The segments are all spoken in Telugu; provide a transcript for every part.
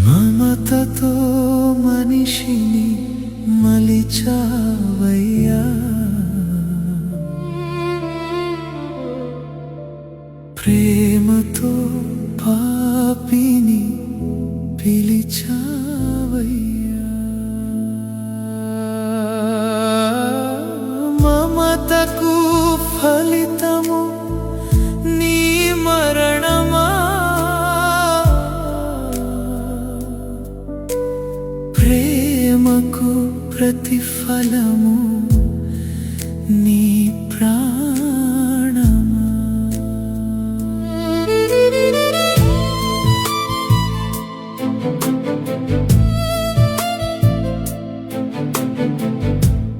మమతతో మనిషిని మలిచావయ్యా, ప్రేమతో పాపిని పిలిచావయ్యా. మమతకు ఫలితము నీ మరణమా, ప్రేమకు ప్రతిఫలము నీ ప్రాణమా.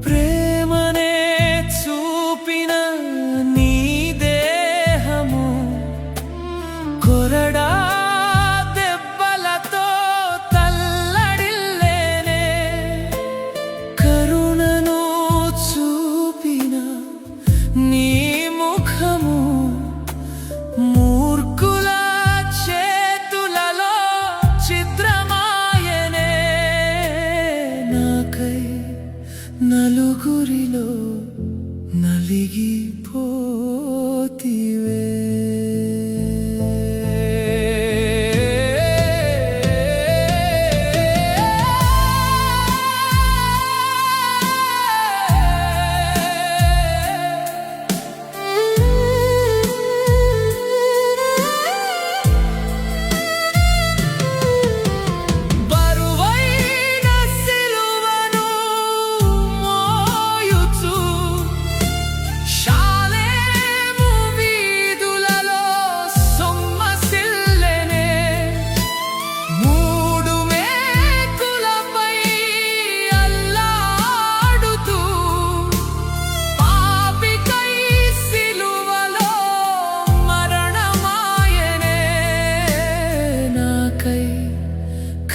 ప్రేమనే చూపిన నీ దేహము కొరడా దెబ్బలతో తల్లడిల్లేనే, కరుణను చూపిన నీ ముఖము మూర్ఖుల చేతులలో ఛిద్రమాయనే. నాకై నలుగురిలో నలిగిపోతివే.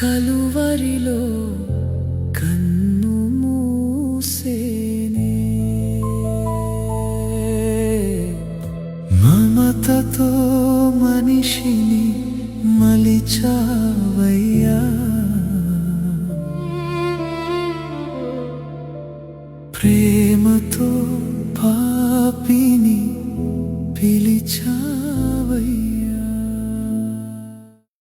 కలువరిలో కన్ను మూసేనే, మమతతో మనిషిని మలిచావయ్యా, ప్రేమతో పాపిని పిలిచా.